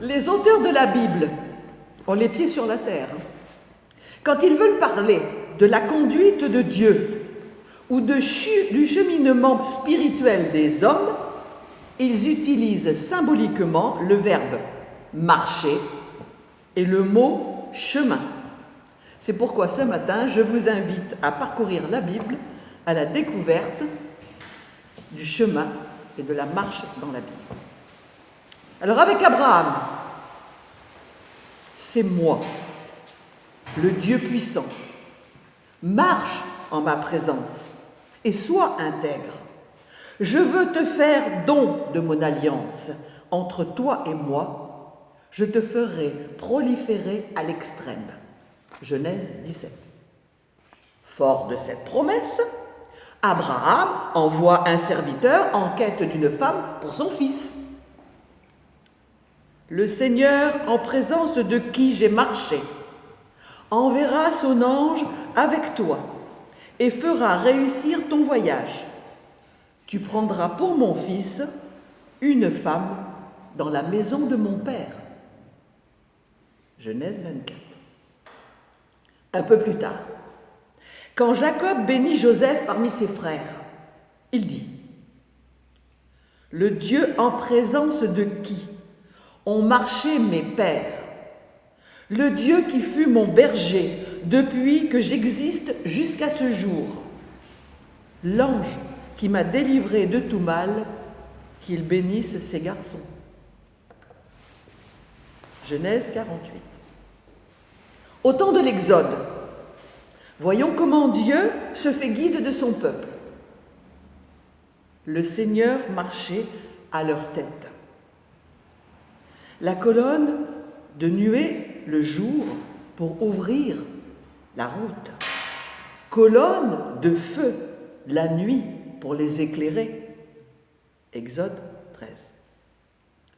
Les auteurs de la Bible ont les pieds sur la terre. Quand ils veulent parler de la conduite de Dieu ou du cheminement spirituel des hommes, ils utilisent symboliquement le verbe marcher et le mot chemin. C'est pourquoi ce matin, je vous invite à parcourir la Bible à la découverte du chemin et de la marche dans la Bible. Alors avec Abraham, c'est moi, le Dieu puissant. Marche en ma présence et sois intègre. Je veux te faire don de mon alliance entre toi et moi. Je te ferai proliférer à l'extrême. Genèse 17. Fort de cette promesse, Abraham envoie un serviteur en quête d'une femme pour son fils. Le Seigneur, en présence de qui j'ai marché, enverra son ange avec toi et fera réussir ton voyage. Tu prendras pour mon fils une femme dans la maison de mon père. Genèse 24. Un peu plus tard, quand Jacob bénit Joseph parmi ses frères, il dit : « Le Dieu en présence de qui ont marché mes pères, le Dieu qui fut mon berger depuis que j'existe jusqu'à ce jour, l'ange qui m'a délivré de tout mal, qu'il bénisse ses garçons. » Genèse 48. Au temps de l'Exode, voyons comment Dieu se fait guide de son peuple. Le Seigneur marchait à leur tête. La colonne de nuée le jour pour ouvrir la route. Colonne de feu la nuit pour les éclairer. Exode 13.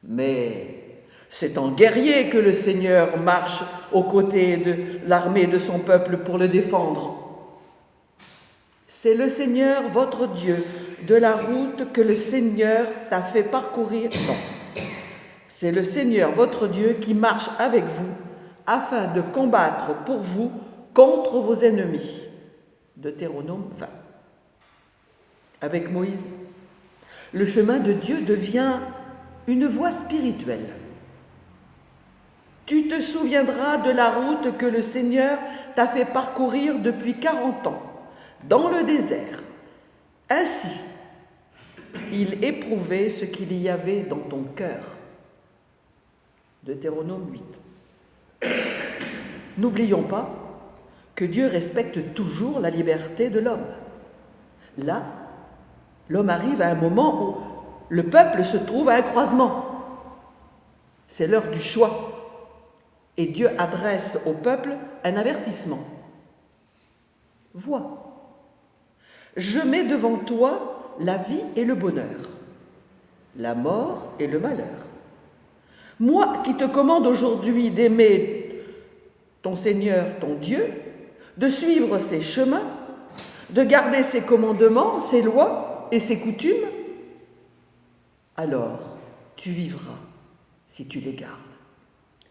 Mais c'est en guerrier que le Seigneur marche aux côtés de l'armée de son peuple pour le défendre. C'est le Seigneur, votre Dieu, de la route que le Seigneur t'a fait parcourir. Non. C'est le Seigneur, votre Dieu, qui marche avec vous afin de combattre pour vous contre vos ennemis. Deutéronome 20. Avec Moïse, le chemin de Dieu devient une voie spirituelle. Tu te souviendras de la route que le Seigneur t'a fait parcourir depuis 40 ans, dans le désert. Ainsi, il éprouvait ce qu'il y avait dans ton cœur. Deutéronome 8. N'oublions pas que Dieu respecte toujours la liberté de l'homme. Là, l'homme arrive à un moment où le peuple se trouve à un croisement. C'est l'heure du choix. Et Dieu adresse au peuple un avertissement. Vois, je mets devant toi la vie et le bonheur, la mort et le malheur. Moi qui te commande aujourd'hui d'aimer ton Seigneur, ton Dieu, de suivre ses chemins, de garder ses commandements, ses lois et ses coutumes, alors tu vivras si tu les gardes.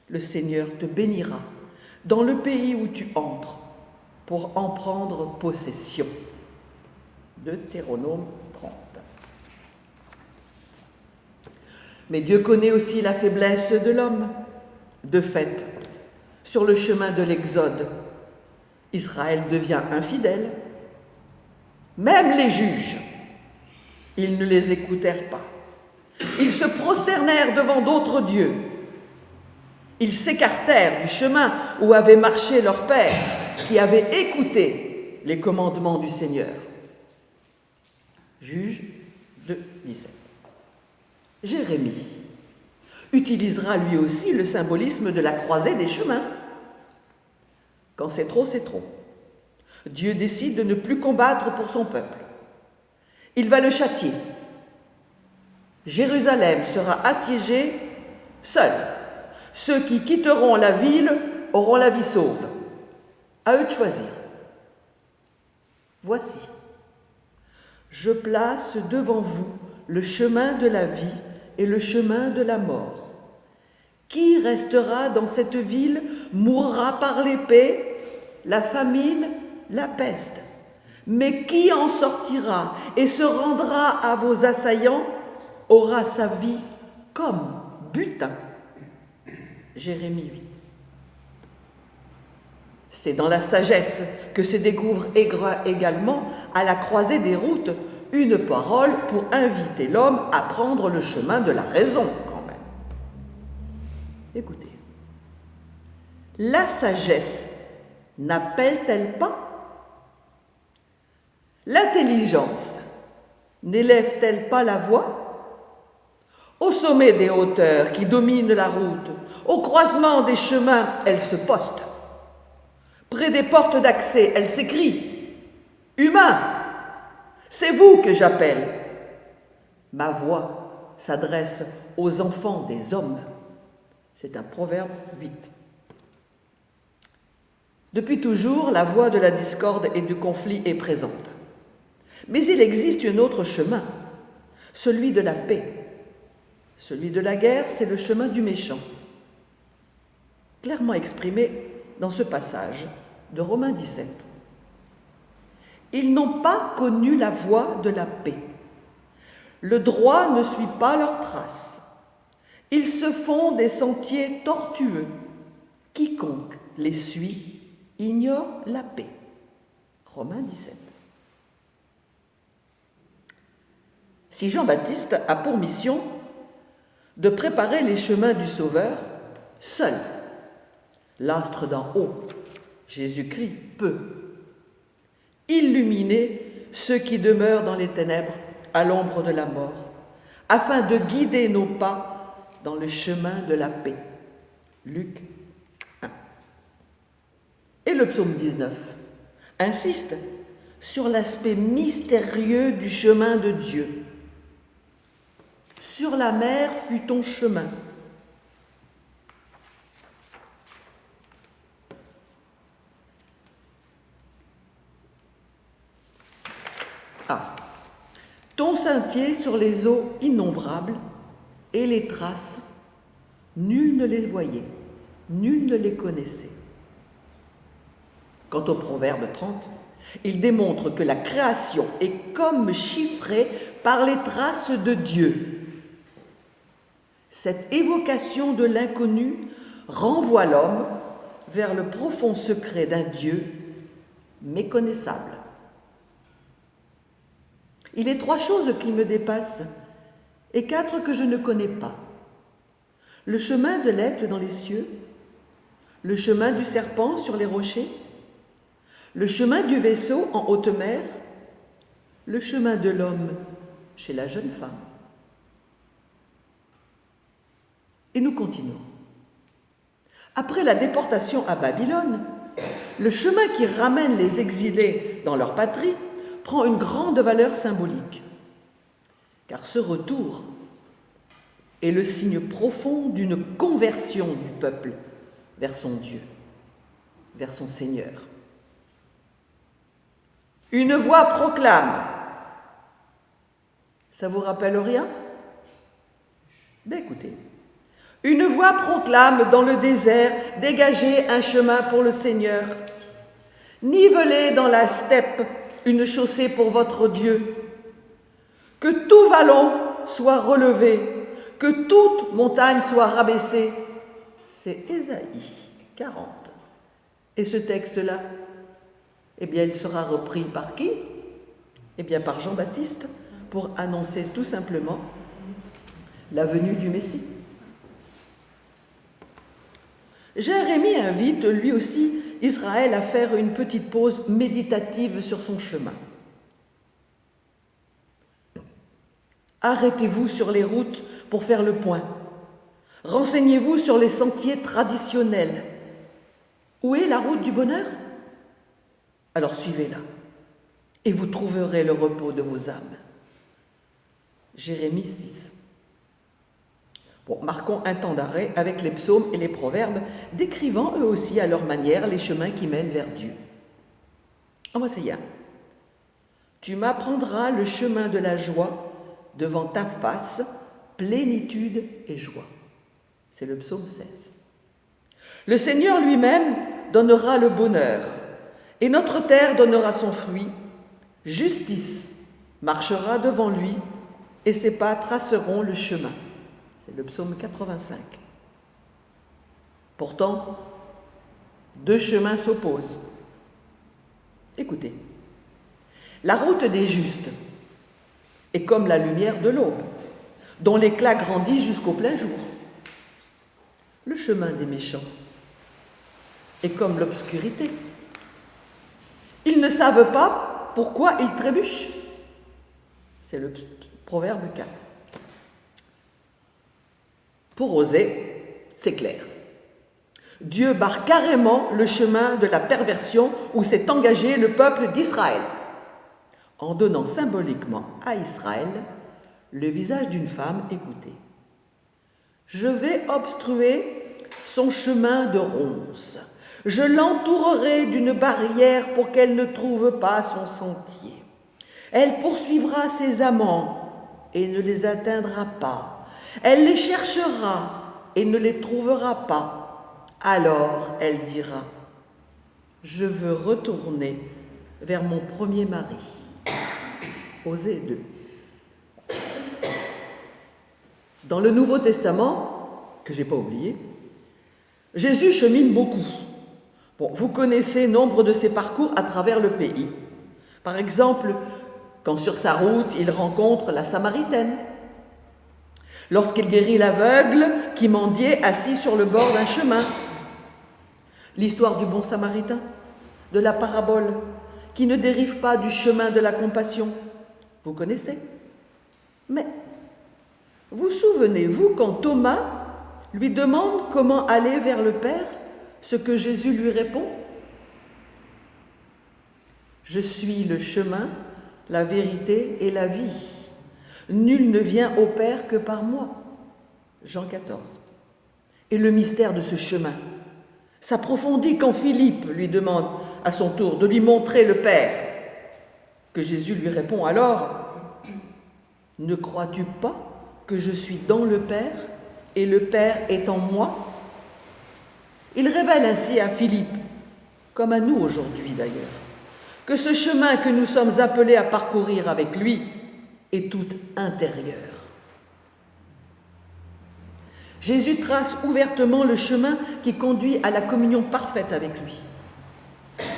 Le Seigneur te bénira dans le pays où tu entres pour en prendre possession. Deutéronome 30. Mais Dieu connaît aussi la faiblesse de l'homme. De fait, sur le chemin de l'Exode, Israël devient infidèle. Même les juges, ils ne les écoutèrent pas. Ils se prosternèrent devant d'autres dieux. Ils s'écartèrent du chemin où avait marché leur père, qui avait écouté les commandements du Seigneur. Juge 2, 17. Jérémie utilisera lui aussi le symbolisme de la croisée des chemins. Quand c'est trop, c'est trop. Dieu décide de ne plus combattre pour son peuple. Il va le châtier. Jérusalem sera assiégée seule. Ceux qui quitteront la ville auront la vie sauve. À eux de choisir. Voici, je place devant vous le chemin de la vie et le chemin de la mort. Qui restera dans cette ville mourra par l'épée, la famine, la peste. Mais qui en sortira et se rendra à vos assaillants aura sa vie comme butin. Jérémie 8. C'est dans la sagesse que se découvre également, à la croisée des routes, une parole pour inviter l'homme à prendre le chemin de la raison, quand même. Écoutez. La sagesse n'appelle-t-elle pas? L'intelligence n'élève-t-elle pas la voix? Au sommet des hauteurs qui dominent la route, au croisement des chemins, elle se poste. Près des portes d'accès, elle s'écrie « Humain, c'est vous que j'appelle !» Ma voix s'adresse aux enfants des hommes. C'est un Proverbe 8. Depuis toujours, la voie de la discorde et du conflit est présente. Mais il existe un autre chemin, celui de la paix. Celui de la guerre, c'est le chemin du méchant. Clairement exprimé dans ce passage de Romains 17. Ils n'ont pas connu la voie de la paix. Le droit ne suit pas leurs traces. Ils se font des sentiers tortueux. Quiconque les suit ignore la paix. Romains 17. Si Jean-Baptiste a pour mission de préparer les chemins du Sauveur, seul, l'astre d'en haut, Jésus-Christ, peut illuminer ceux qui demeurent dans les ténèbres à l'ombre de la mort, afin de guider nos pas dans le chemin de la paix. Luc 1. Et le psaume 19 insiste sur l'aspect mystérieux du chemin de Dieu. Sur la mer fut ton chemin. Ton sentier sur les eaux innombrables et les traces, nul ne les voyait, nul ne les connaissait. Quant au Proverbe 30, il démontre que la création est comme chiffrée par les traces de Dieu. Cette évocation de l'inconnu renvoie l'homme vers le profond secret d'un Dieu méconnaissable. Il est 3 choses qui me dépassent et 4 que je ne connais pas. Le chemin de l'aigle dans les cieux, le chemin du serpent sur les rochers, le chemin du vaisseau en haute mer, le chemin de l'homme chez la jeune femme. Et nous continuons. Après la déportation à Babylone, le chemin qui ramène les exilés dans leur patrie prend une grande valeur symbolique, car ce retour est le signe profond d'une conversion du peuple vers son Dieu, vers son Seigneur. Une voix proclame. Ça vous rappelle rien? Ben écoutez. Une voix proclame dans le désert, dégagez un chemin pour le Seigneur. Nivelez dans la steppe une chaussée pour votre Dieu. Que tout vallon soit relevé, que toute montagne soit rabaissée. C'est Ésaïe 40. Et ce texte-là, eh bien, il sera repris par qui? Eh bien, par Jean-Baptiste, pour annoncer tout simplement la venue du Messie. Jérémie invite lui aussi Israël à faire une petite pause méditative sur son chemin. Arrêtez-vous sur les routes pour faire le point. Renseignez-vous sur les sentiers traditionnels. Où est la route du bonheur? Alors suivez-la et vous trouverez le repos de vos âmes. Jérémie 6. Bon, marquons un temps d'arrêt avec les psaumes et les proverbes, décrivant eux aussi à leur manière les chemins qui mènent vers Dieu. En voici un. Tu m'apprendras le chemin de la joie, devant ta face, plénitude et joie. C'est le psaume 16. Le Seigneur lui-même donnera le bonheur, et notre terre donnera son fruit. Justice marchera devant lui, et ses pas traceront le chemin. C'est le psaume 85. Pourtant, deux chemins s'opposent. Écoutez, la route des justes est comme la lumière de l'aube, dont l'éclat grandit jusqu'au plein jour. Le chemin des méchants est comme l'obscurité. Ils ne savent pas pourquoi ils trébuchent. C'est le Proverbe 4. Pour oser, c'est clair. Dieu barre carrément le chemin de la perversion où s'est engagé le peuple d'Israël, en donnant symboliquement à Israël le visage d'une femme, écoutez. Je vais obstruer son chemin de ronces. Je l'entourerai d'une barrière pour qu'elle ne trouve pas son sentier. Elle poursuivra ses amants et ne les atteindra pas. Elle les cherchera et ne les trouvera pas. Alors elle dira, je veux retourner vers mon premier mari. Osée 2. Dans le Nouveau Testament, que je n'ai pas oublié, Jésus chemine beaucoup. Bon, vous connaissez nombre de ses parcours à travers le pays. Par exemple, quand sur sa route, il rencontre la Samaritaine. Lorsqu'il guérit l'aveugle qui mendiait assis sur le bord d'un chemin. L'histoire du bon Samaritain, de la parabole, qui ne dérive pas du chemin de la compassion. Vous connaissez. Mais, vous souvenez-vous quand Thomas lui demande comment aller vers le Père, ce que Jésus lui répond ? Je suis le chemin, la vérité et la vie. Nul ne vient au Père que par moi. Jean 14. Et le mystère de ce chemin s'approfondit quand Philippe lui demande à son tour de lui montrer le Père, que Jésus lui répond alors, « Ne crois-tu pas que je suis dans le Père et le Père est en moi ?» Il révèle ainsi à Philippe, comme à nous aujourd'hui d'ailleurs, que ce chemin que nous sommes appelés à parcourir avec lui est tout intérieur. Jésus trace ouvertement le chemin qui conduit à la communion parfaite avec lui.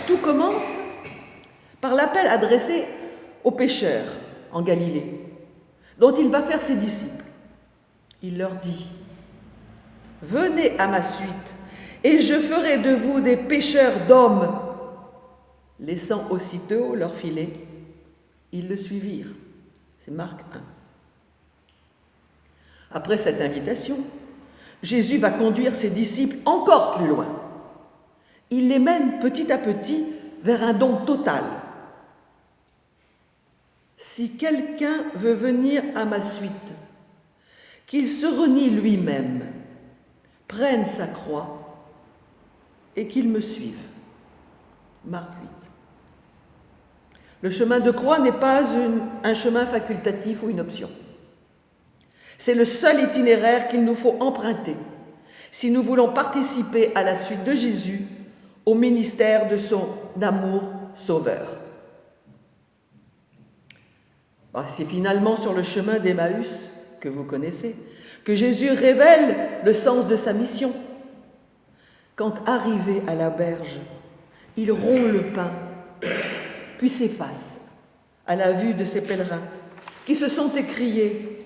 Tout commence par l'appel adressé aux pécheurs en Galilée, dont il va faire ses disciples. Il leur dit, « Venez à ma suite, et je ferai de vous des pêcheurs d'hommes. » Laissant aussitôt leur filet, ils le suivirent. C'est Marc 1. Après cette invitation, Jésus va conduire ses disciples encore plus loin. Il les mène petit à petit vers un don total. Si quelqu'un veut venir à ma suite, qu'il se renie lui-même, prenne sa croix et qu'il me suive. Marc 8. Le chemin de croix n'est pas un chemin facultatif ou une option. C'est le seul itinéraire qu'il nous faut emprunter si nous voulons participer à la suite de Jésus au ministère de son amour sauveur. C'est finalement sur le chemin d'Emmaüs, que vous connaissez, que Jésus révèle le sens de sa mission. Quand arrivé à la berge, il rompt le pain, puis s'efface à la vue de ses pèlerins qui se sont écriés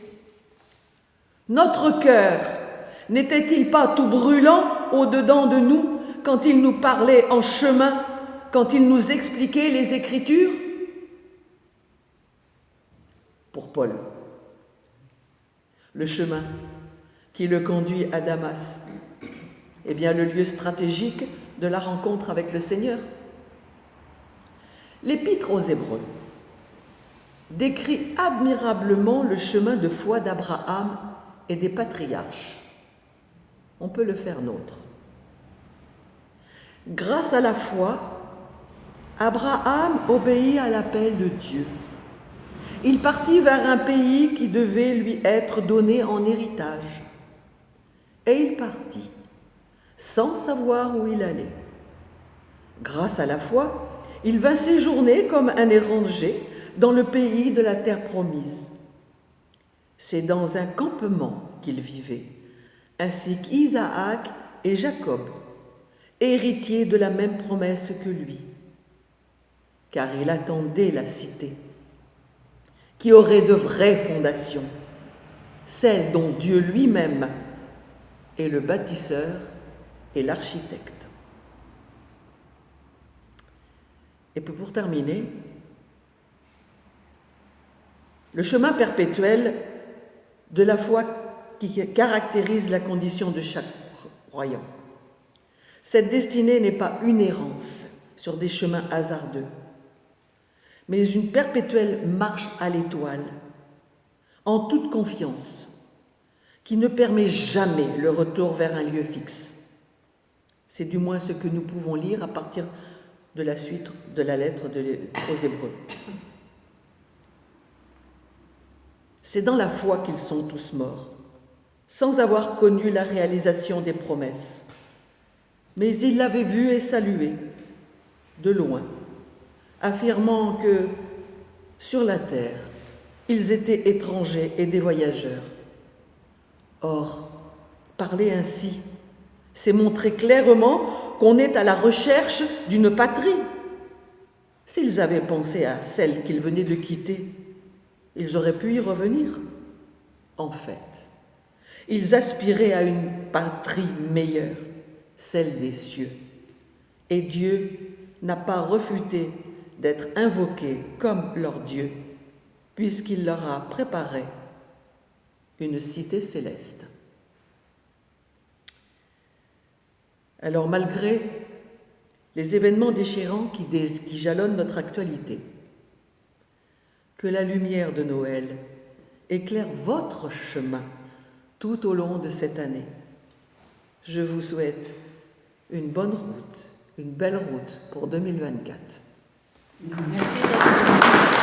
« Notre cœur n'était-il pas tout brûlant au-dedans de nous quand il nous parlait en chemin, quand il nous expliquait les Écritures ?» Pour Paul, le chemin qui le conduit à Damas est bien le lieu stratégique de la rencontre avec le Seigneur. L'Épître aux Hébreux décrit admirablement le chemin de foi d'Abraham et des patriarches. On peut le faire nôtre. Grâce à la foi, Abraham obéit à l'appel de Dieu. Il partit vers un pays qui devait lui être donné en héritage. Et il partit, sans savoir où il allait. Grâce à la foi, il vint séjourner comme un étranger dans le pays de la terre promise. C'est dans un campement qu'il vivait, ainsi qu'Isaac et Jacob, héritiers de la même promesse que lui, car il attendait la cité, qui aurait de vraies fondations, celle dont Dieu lui-même est le bâtisseur et l'architecte. Et puis pour terminer, le chemin perpétuel de la foi qui caractérise la condition de chaque croyant. Cette destinée n'est pas une errance sur des chemins hasardeux, mais une perpétuelle marche à l'étoile, en toute confiance, qui ne permet jamais le retour vers un lieu fixe. C'est du moins ce que nous pouvons lire à partir de la suite de la lettre aux Hébreux. C'est dans la foi qu'ils sont tous morts, sans avoir connu la réalisation des promesses. Mais ils l'avaient vu et salué, de loin, affirmant que, sur la terre, ils étaient étrangers et des voyageurs. Or, parler ainsi, c'est montrer clairement qu'on est à la recherche d'une patrie. S'ils avaient pensé à celle qu'ils venaient de quitter, ils auraient pu y revenir. En fait, ils aspiraient à une patrie meilleure, celle des cieux. Et Dieu n'a pas refuté d'être invoqué comme leur Dieu, puisqu'il leur a préparé une cité céleste. Alors, malgré les événements déchirants qui jalonnent notre actualité, que la lumière de Noël éclaire votre chemin tout au long de cette année. Je vous souhaite une bonne route, une belle route pour 2024. Merci.